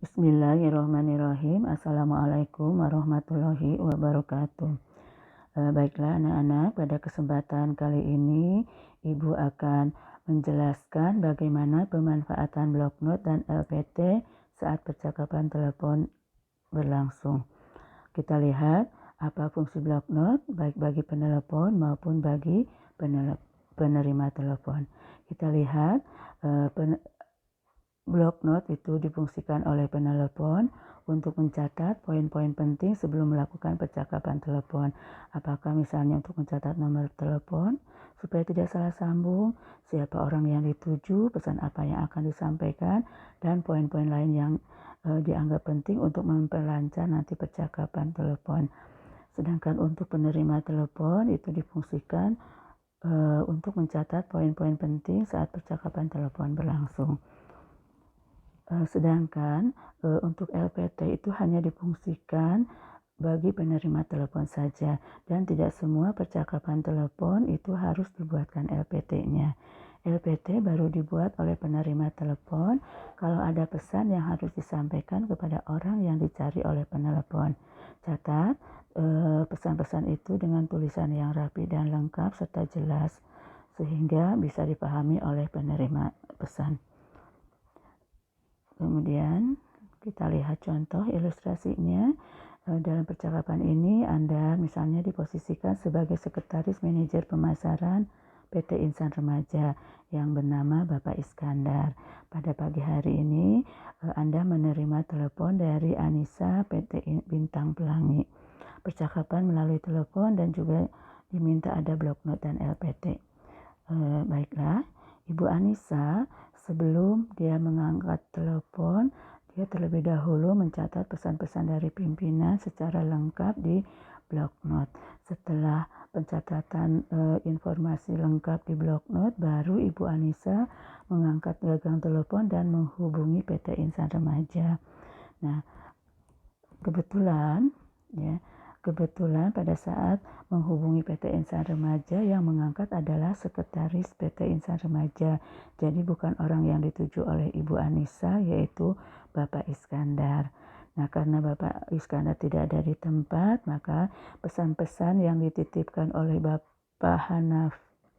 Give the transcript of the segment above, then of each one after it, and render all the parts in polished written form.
Bismillahirrahmanirrahim. Assalamualaikum warahmatullahi wabarakatuh. Baiklah anak-anak, pada kesempatan kali ini Ibu akan menjelaskan bagaimana pemanfaatan bloknot dan LPT saat percakapan telepon berlangsung. Kita lihat apa fungsi bloknot baik bagi penelepon maupun bagi penerima telepon. Kita lihat bloknot itu difungsikan oleh penelepon untuk mencatat poin-poin penting sebelum melakukan percakapan telepon. Apakah misalnya untuk mencatat nomor telepon supaya tidak salah sambung, siapa orang yang dituju, pesan apa yang akan disampaikan, dan poin-poin lain yang dianggap penting untuk memperlancar nanti percakapan telepon. Sedangkan untuk penerima telepon itu difungsikan untuk mencatat poin-poin penting saat percakapan telepon berlangsung. Sedangkan untuk LPT itu hanya difungsikan bagi penerima telepon saja dan tidak semua percakapan telepon itu harus dibuatkan LPT-nya. LPT baru dibuat oleh penerima telepon kalau ada pesan yang harus disampaikan kepada orang yang dicari oleh penelepon. Catat pesan-pesan itu dengan tulisan yang rapi dan lengkap serta jelas sehingga bisa dipahami oleh penerima pesan. Kemudian kita lihat contoh ilustrasinya. Dalam percakapan ini Anda misalnya diposisikan sebagai sekretaris manajer pemasaran PT Insan Remaja yang bernama Bapak Iskandar. Pada pagi hari ini Anda menerima telepon dari Anissa PT Bintang Pelangi. Percakapan melalui telepon dan juga diminta ada bloknot dan LPT. Baiklah, Ibu Anissa sebelum dia mengangkat telepon, dia terlebih dahulu mencatat pesan-pesan dari pimpinan secara lengkap di bloknot. Setelah pencatatan informasi lengkap di bloknot, baru Ibu Anissa mengangkat gagang telepon dan menghubungi PT Insan Remaja. Nah, kebetulan pada saat menghubungi PT Insan Remaja yang mengangkat adalah sekretaris PT Insan Remaja. Jadi bukan orang yang dituju oleh Ibu Anissa, yaitu Bapak Iskandar. Nah, karena Bapak Iskandar tidak ada di tempat, maka pesan-pesan yang dititipkan oleh Bapak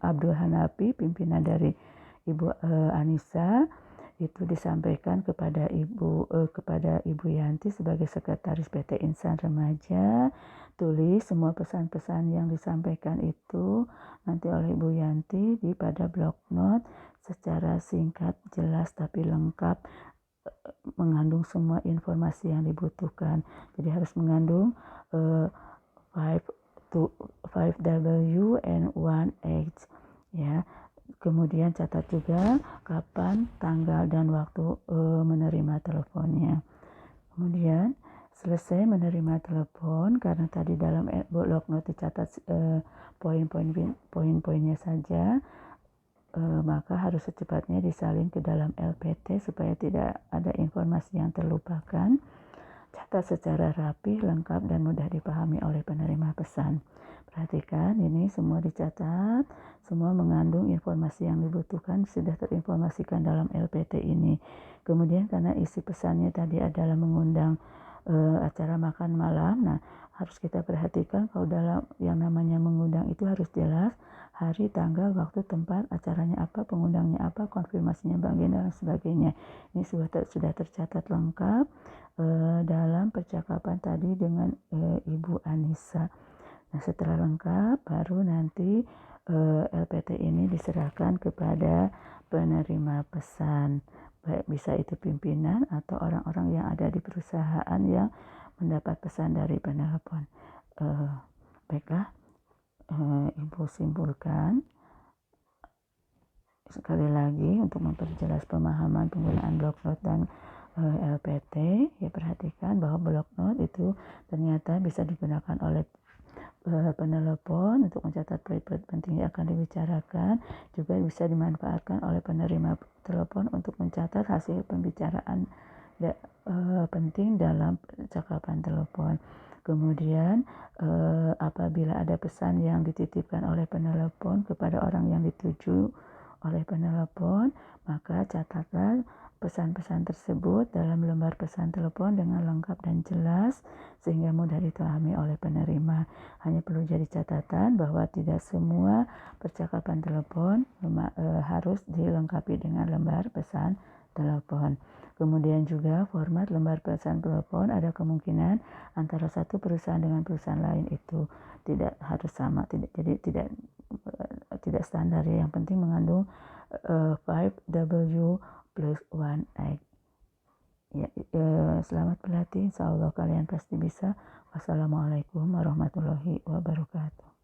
Abdul Hanafi, pimpinan dari Ibu Anissa, itu disampaikan kepada Ibu Yanti sebagai sekretaris PT Insan Remaja. Tulis semua pesan-pesan yang disampaikan itu nanti oleh Ibu Yanti pada bloknot secara singkat, jelas tapi lengkap, mengandung semua informasi yang dibutuhkan. Jadi harus mengandung 5W and 1H ya. Kemudian catat juga kapan, tanggal, dan waktu menerima teleponnya. Kemudian selesai menerima telepon, karena tadi dalam bloknot dicatat poin-poinnya saja, maka harus secepatnya disalin ke dalam LPT supaya tidak ada informasi yang terlupakan. Catat secara rapi, lengkap, dan mudah dipahami oleh penerima pesan. Perhatikan, ini semua dicatat, semua mengandung informasi yang dibutuhkan, sudah terinformasikan dalam LPT ini. Kemudian karena isi pesannya tadi adalah mengundang acara makan malam, nah harus kita perhatikan kalau dalam yang namanya mengundang itu harus jelas hari, tanggal, waktu, tempat, acaranya apa, pengundangnya apa, konfirmasinya bagian dan sebagainya. Ini sudah tercatat lengkap dalam percakapan tadi dengan Ibu Anissa. Nah, setelah lengkap baru nanti LPT ini diserahkan kepada penerima pesan, baik bisa itu pimpinan atau orang-orang yang ada di perusahaan yang mendapat pesan dari penelepon. Baiklah, Ibu simpulkan sekali lagi untuk memperjelas pemahaman penggunaan bloknot dan LPT. Ya, perhatikan bahwa bloknot itu ternyata bisa digunakan oleh penelepon untuk mencatat poin-poin penting yang akan dibicarakan, juga bisa dimanfaatkan oleh penerima telepon untuk mencatat hasil pembicaraan penting dalam percakapan telepon. Kemudian apabila ada pesan yang dititipkan oleh penelepon kepada orang yang dituju oleh penelepon, maka catatlah pesan-pesan tersebut dalam lembar pesan telepon dengan lengkap dan jelas sehingga mudah dipahami oleh penerima. Hanya perlu jadi catatan bahwa tidak semua percakapan telepon harus dilengkapi dengan lembar pesan telepon. Kemudian juga format lembar pesan telepon ada kemungkinan antara satu perusahaan dengan perusahaan lain itu tidak harus sama, tidak standar ya. Yang penting mengandung 5W plus 1X. Ya, selamat berlatih, insya Allah kalian pasti bisa. Wassalamualaikum warahmatullahi wabarakatuh.